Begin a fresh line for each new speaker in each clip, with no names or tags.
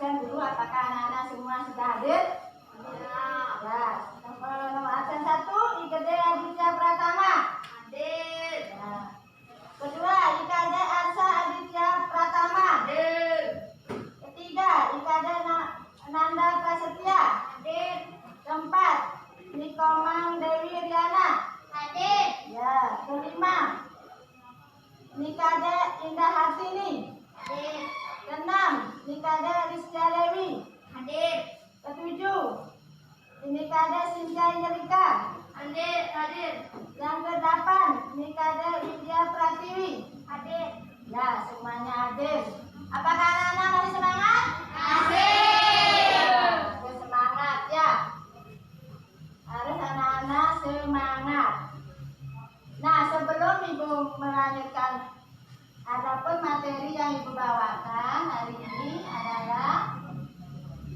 absen dulu. Apakah anak-anak semua sudah hadir? Ya. Nomor absen 1 Ikede Aditya Pratama.
Hadir.
Ya. Kedua, Ikade Arsa Aditya Pratama.
Hadir.
Ketiga, Ikade Nanda Prasetya.
Hadir.
Keempat, Nikomang Dewi Riana.
Hadir.
Ya. Kelima, Nikade Indah Hartini.
Hadir.
Keenam, Nikade Rizkia Dewi.
Hadir.
Ketujuh, Nikade Sinja Angelika.
Hadir. Hadir.
Yang kedelapan, Nikade Widya Pratiwi.
Hadir.
Ya, semuanya hadir. Apakah anak-anak masih semangat?
Hadir.
Harus semangat ya. Harus anak-anak semangat. Nah, sebelum Ibu melanjutkan, adapun materi yang Ibu bawakan hari ini adalah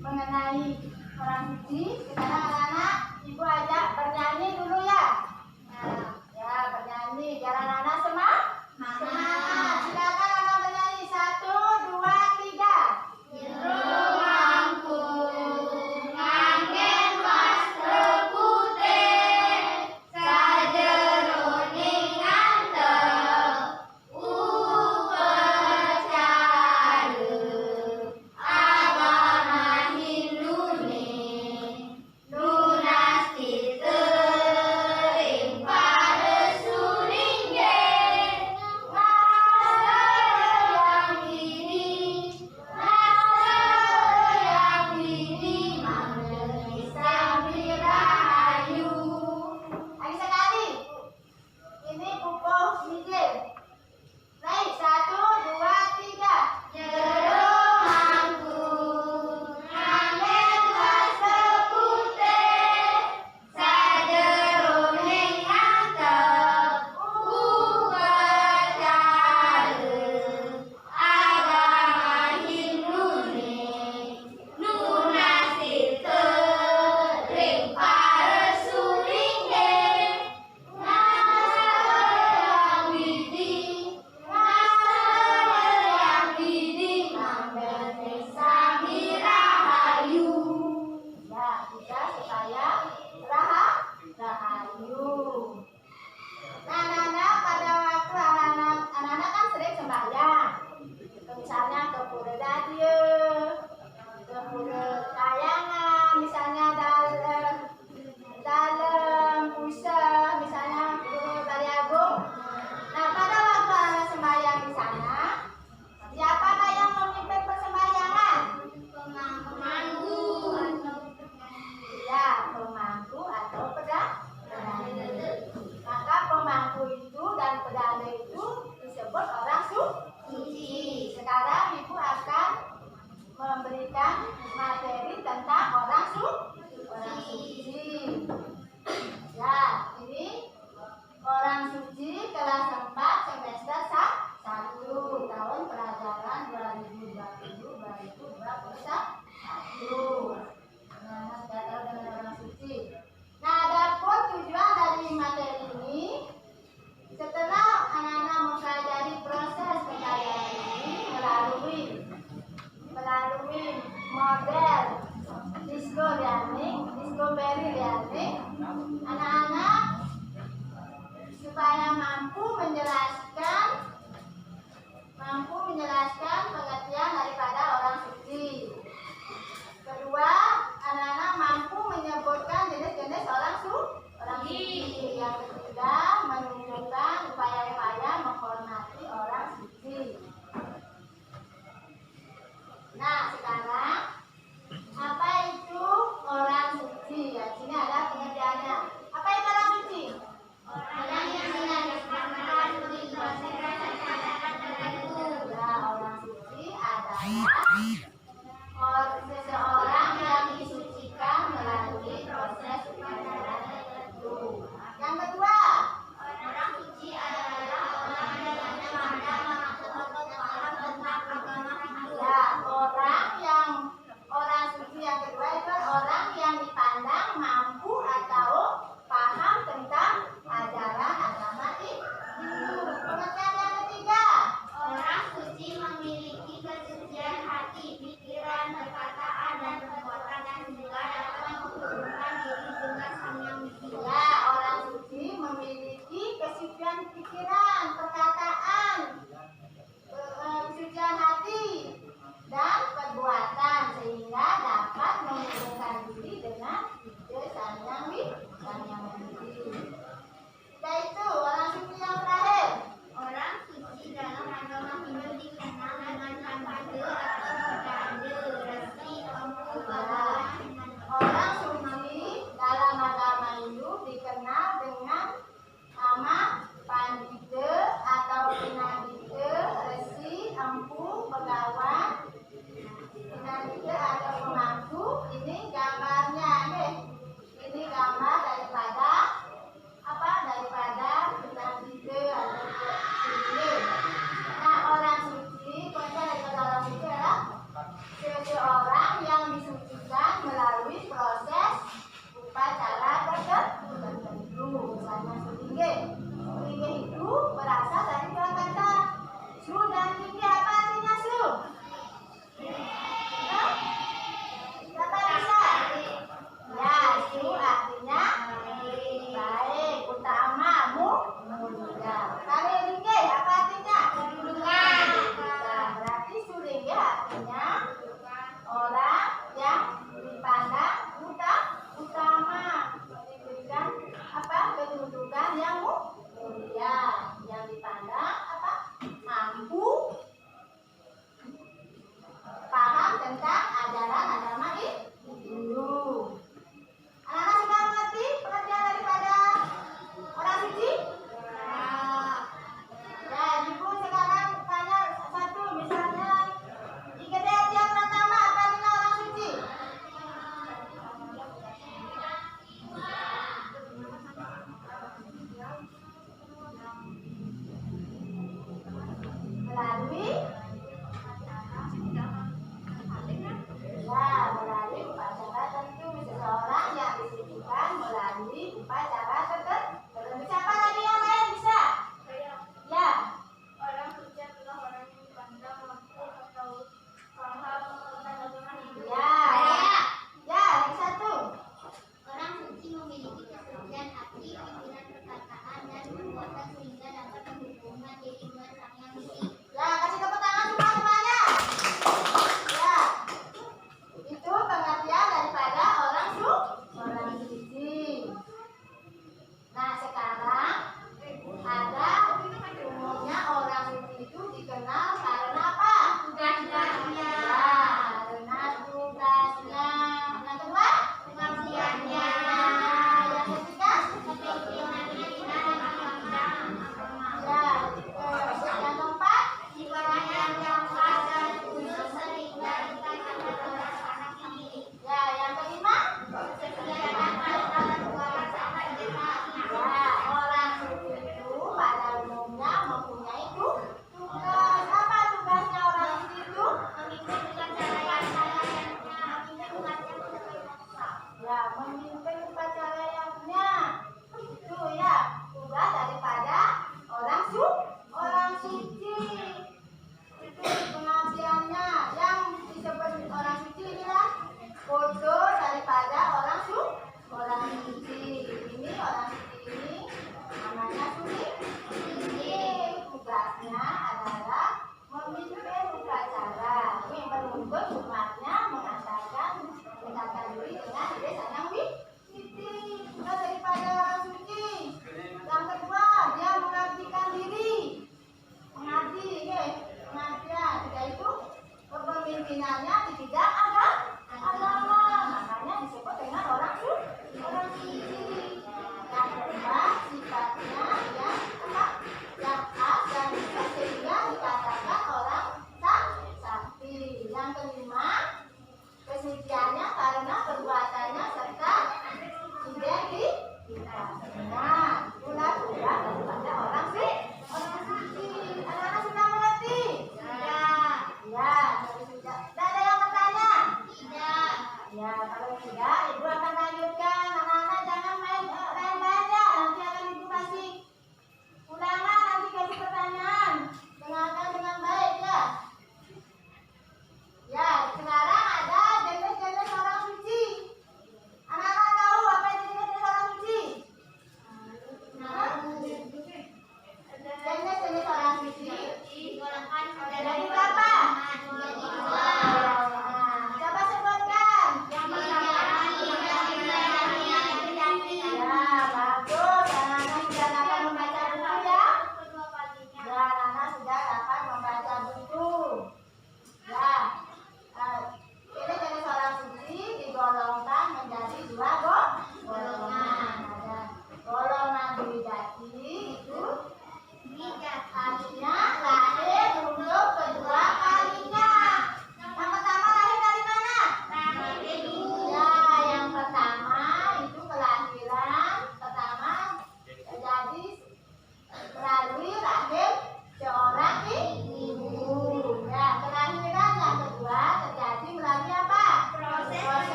mengenai orang suci. Sekarang anak-anak Ibu ajak bernyanyi dulu ya. Nah, ya bernyanyi biar anak-anak semangat. Silakan anak bernyanyi 1, 2, 3.
Jero mangku nganggen wastra putih, sajeroning anteng upacara agama Hindune, lunasti tering paresuringge, nasta yang ini manggeni sami rahayu.
Lagi sekali. Ini pupuk mikir. Baik, 1, 2, 3.
Jero mangku nganggen wastra putih, sajeroning anteng upacara agama Hindune, lunasti tering paresuringge, nasta yang widi manggeni sami rahayu.
Ya, bisa supaya rahayu. Nah, anak-anak pada waktu anak-anak kan sering sembahyang. Misalnya ke pura radio, ke pura kayangan, misalnya dalam pusat, misalnya pura Balai Agung. Nah, pada waktu anak sembahyang di sana, siapakah yang memimpin persembahyangan?
Pemangku.
Ya, pemangku atau pedane. Maka pemangku itu dan pedane itu disebut orang suci. Sekarang Ibu akan memberikan materi tentang orang suci. Ya, ini orang suci kelas 4 semester 1 tahun pelajaran 2020-2021. Nah, sudah tahu dengan orang suci. Nah, adapun tujuan dari materi ini, setelah anak-anak mempelajari proses pencahayaan ini melalui model discovery learning, anak-anak supaya mampu menjelaskan pengertian daripada orang suci. Kedua,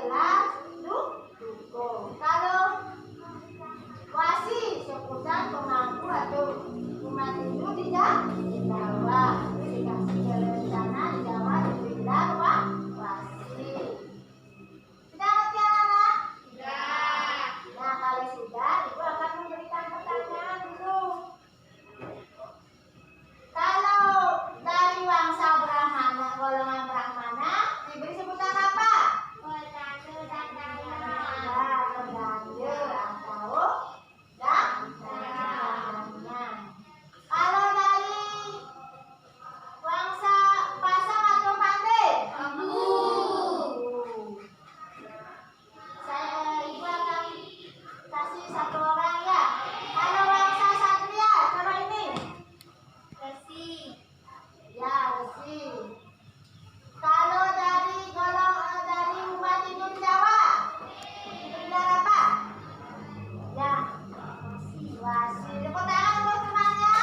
gelar duko. Kalau wasi sebutan pemangku atau umat Hindu di Jawa. Dikasih rencana di Jawa diberi gelar wasi. Sudah ngerti anak-anak? Nah, kalau sudah, Ibu akan memberikan pertanyaan dulu. Kalau dari bangsa Brahmana, golongan Brahmana, diberi sebutan apa? Ya, peganda atau dagangnya. Kalau dari bangsa Pasang atau Pandai? Ibu akan kasih satu orang ya. Kalau bangsa Satria, coba ini. Ya, Resi. Kalau dari umat Hindu di Jawa, benar apa? Ya, wasi. Tepuk tangan untuk temannya.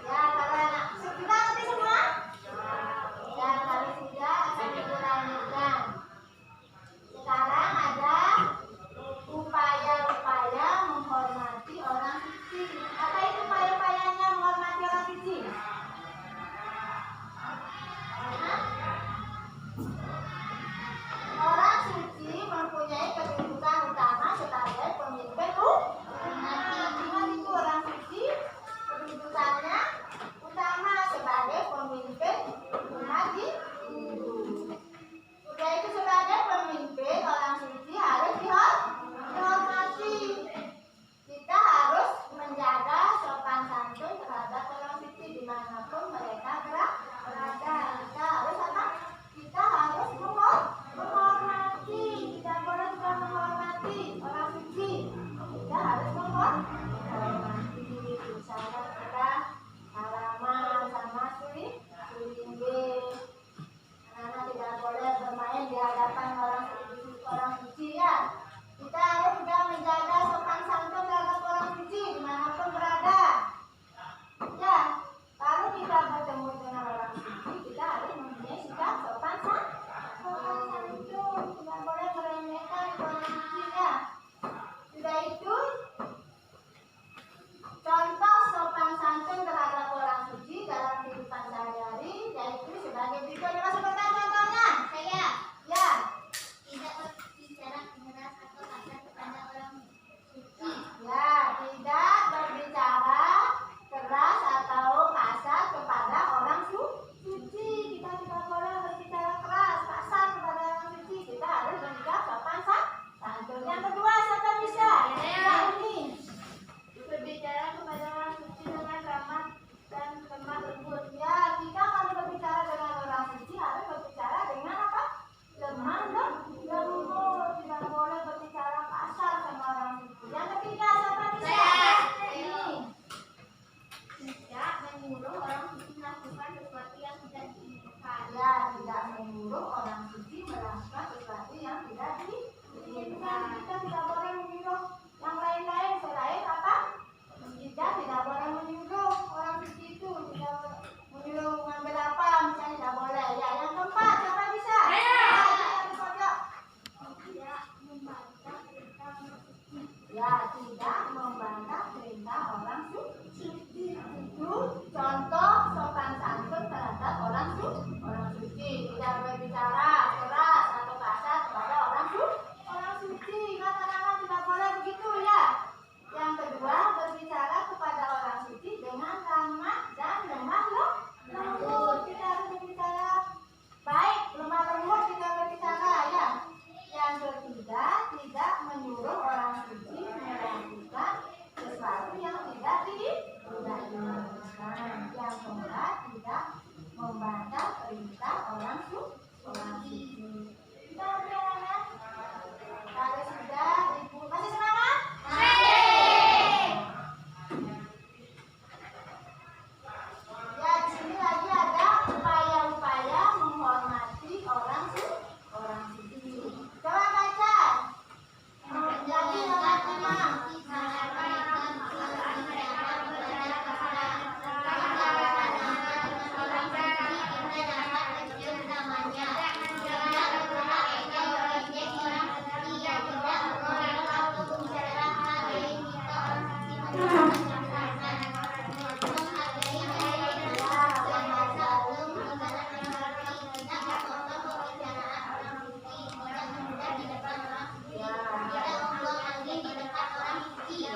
Ya, kalau anak sudah ngerti semua? Ya, kalau sudah akan Ibu lanjutkan. Sekarang ada upaya-upaya menghormati orang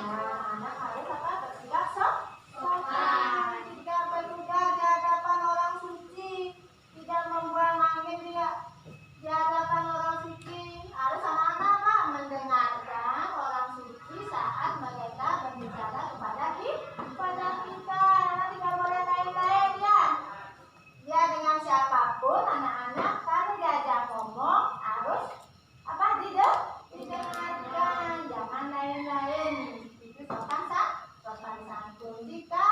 Anak harus apa? Bersikap sopan. Tidak berduga di hadapan orang suci. Tidak membuang angin di hadapan orang suci. Harus anak-anak apa? Mendengarkan orang suci saat mereka berbicara kepada kita. Anak tidak boleh lain-lain ya. Dia dengan siapapun anak-anak kalau diajak ngomong harus apa? Didengarkan. Jangan lain-lain. Itu sopan santun. Jika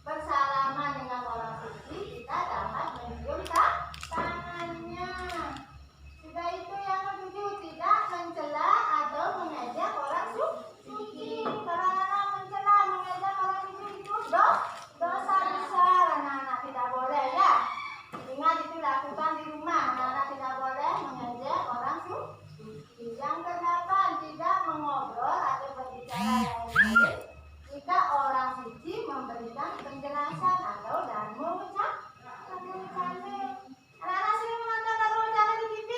bersalaman dengan orang suci, kita dapat mencium tangannya. Sudah itu yang ketujuh, tidak mencela atau mengejek orang suci. Kalau anak mencela, mengejek orang suci itu dosa besar. Anak-anak tidak boleh ya. Ingat itu lakukan di rumah. Anak-anak tidak boleh mengejek orang suci. Yang kedelapan, tidak mengobrol atau berbicara lain-lain jika orang suci memberikan penjelasan atau dan mengucap bercanda. Anak-anak sering menonton bercanda di TV.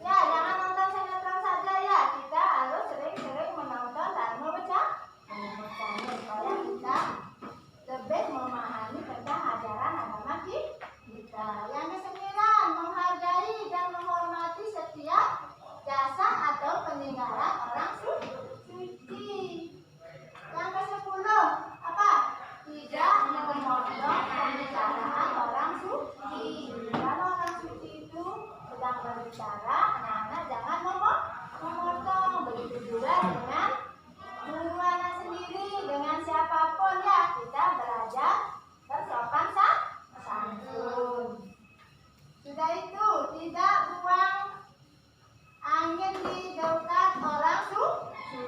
Ya, jangan nonton sinetron saja ya. Kita harus sering-sering menonton dan bercanda supaya kita lebih memahami tentang ajaran agama kita. Yang kesembilan, menghargai dan menghormati setiap jasa atau peninggalan orang suci. Yang ke-10, apa? Tidak memotong pembicaraan orang suci. Kalau orang suci itu sedang berbicara, anak-anak jangan memotong. Begitu juga dengan guru anak sendiri, dengan siapapun ya. Kita belajar bersopan santun. Sudah itu, tidak buang angin di dekat orang suci.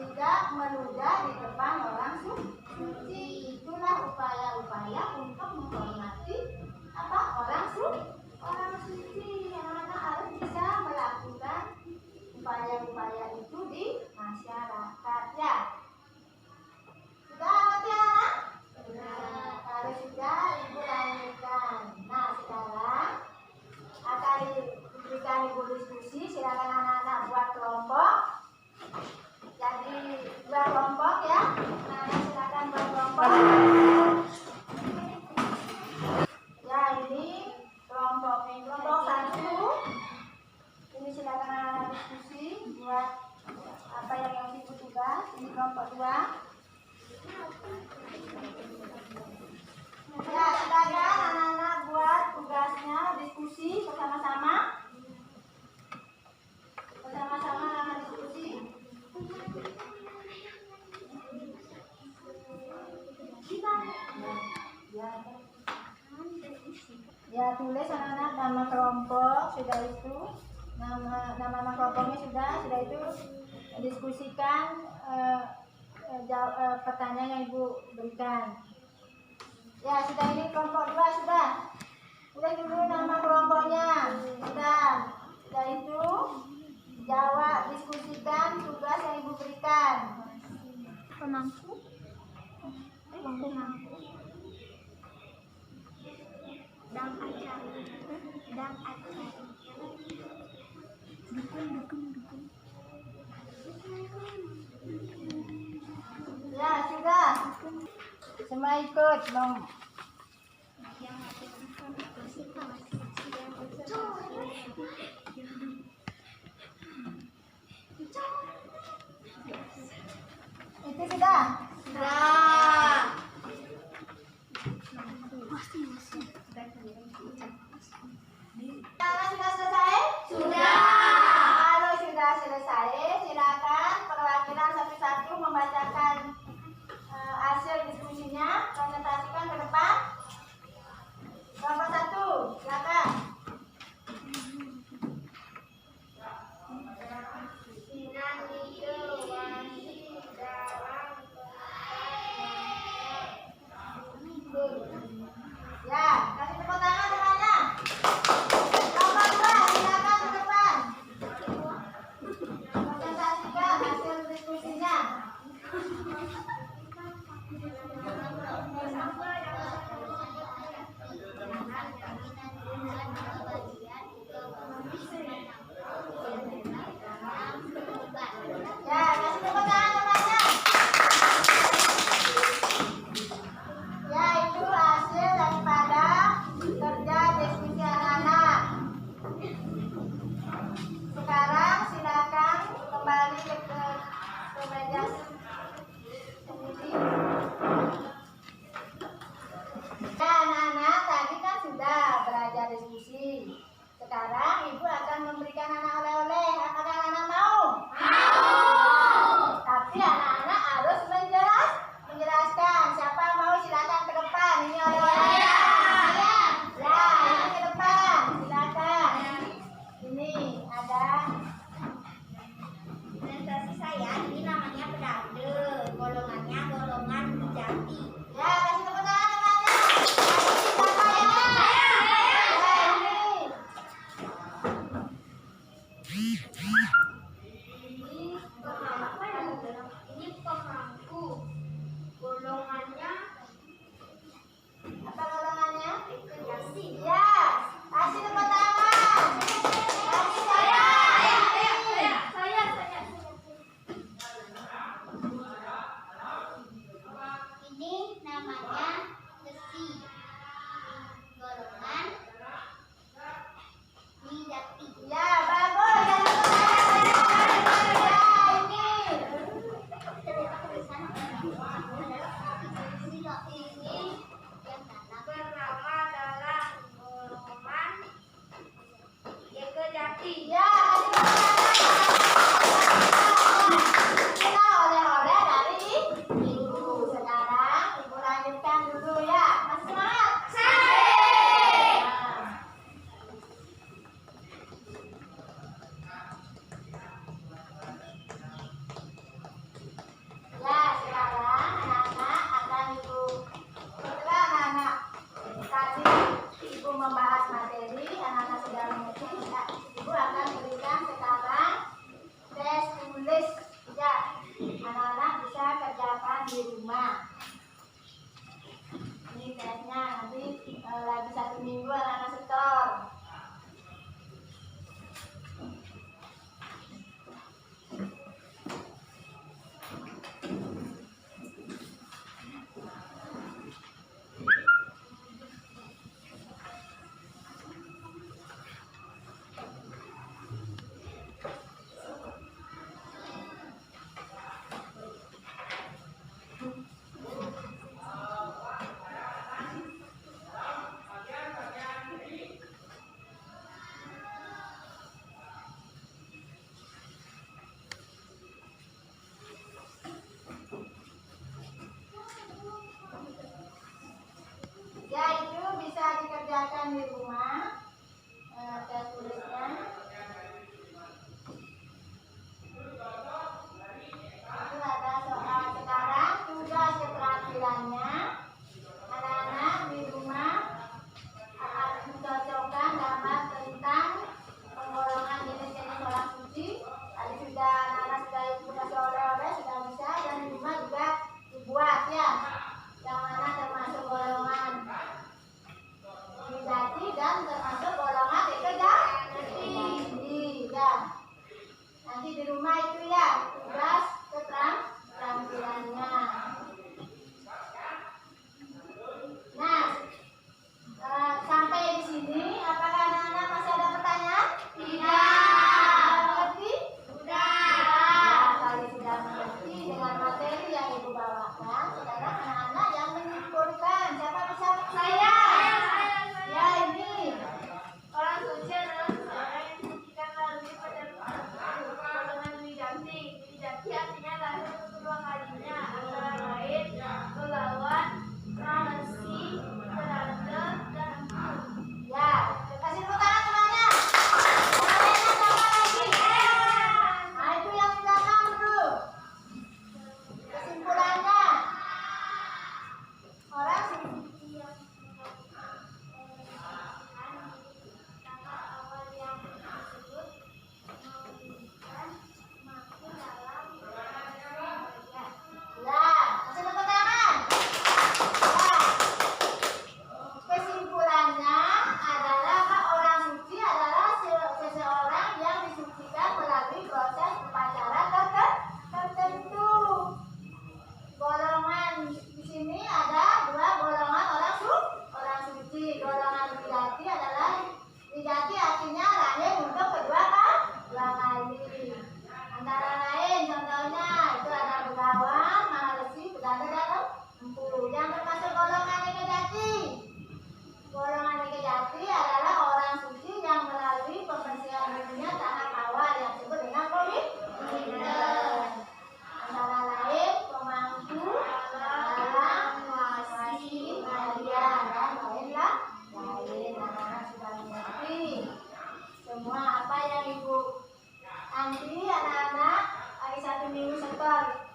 Tidak meludah di depan orang suci. Itulah upaya-upaya untuk menghormati apa? Orang suci. Anak-anak harus bisa melakukan upaya-upaya itu di masyarakat ya. Sudah ngerti anak? Kalau sudah, ibu lanjutkan. Nah, sekarang akan diberikan ibu diskusi. Silakan anak-anak buat kelompok. Jadi dua kelompok ya. Nah, silakan buat kelompok. Ya, ini kelompok satu. Ini silakan anak-anak diskusi buat apa yang ibu tugas. Ini kelompok dua. Ya, silakan anak-anak buat tugasnya diskusi bersama-sama. Bersama-sama anak diskusi. Ya, tulis anak-anak nama kelompok, sudah itu nama kelompoknya sudah itu diskusikan pertanyaan yang ibu berikan. Ya, sudah ini kelompok dua sudah. Tulis dulu nama kelompoknya. Sudah itu jawab, diskusikan tugas yang ibu berikan.
Pemangku. Dan acara. Dukung.
Ya, sudah. Semua ikut dong. Itu sudah. Karena sudah selesai?
Sudah.
Kalau sudah selesai, silakan perwakilan satu-satu membacakan hasil diskusinya, presentasikan ke depan. Kelompok satu, silakan. Ya, kasih tepuk tangan semuanya. kerjakan di rumah. Ini tesnya nanti lagi 1 minggu anak-anak setor. Ya, itu bisa dikerjakan di rumah. Tes tulisnya. Itu ada soal sekarang tugas keterampilannya. Anak-anak di rumah akan mencocokkan gambar tentang penggolongan jenis-jenis orang suci. Tadi sudah anak-anak sudah dikasih oleh-oleh, sudah bisa, dan di rumah juga dibuat ya. Yang mana termasuk golongan Widati dan termasuk golongan Edi ya. Nanti di rumah itu ya tugas keterampilannya. Nah, sampai di sini apakah anak-anak masih ada pertanyaan? Tidak. Mengerti? Sudah. Kali sudah mengerti dengan materi yang ibu bawakan, sekarang anak-anak yang menyimpulkan. Siapa bisa? Saya. Ya, ini orang suci adalah seseorang yang disucikan melalui golongan Widati. Widati artinya lahir untuk kedua kalinya, antara lain Belawan, Pranasi, Beranda, dan Empu. Ya, kasih tepuk tangan semuanya. Semuanya sama lagi. Nah, itu yang belakang dulu. Kesimpulannya, orang suci yang kesimpulannya adalah orang suci adalah seseorang yang disucikan melalui proses upacara tertentu. Golongan di sini ada 2 golongan orang suci. Golongan Widati adalah Widati artinya lahir untuk kedua kali. Antara lain contohnya itu ada Begawan, Maharesi, Bedanda, dan Empu. Yang termasuk golongan Ekejati. Golongan Ekejati adalah orang suci yang melalui pembersihan dirinya tahap awal yang disebut dengan komitmen. Antara lain pemangku, dalang, wasi, hadiah, dan lain-lain. Anak-anak sudah mengerti semua apa yang ibu nanti anak-anak hari 1 minggu setor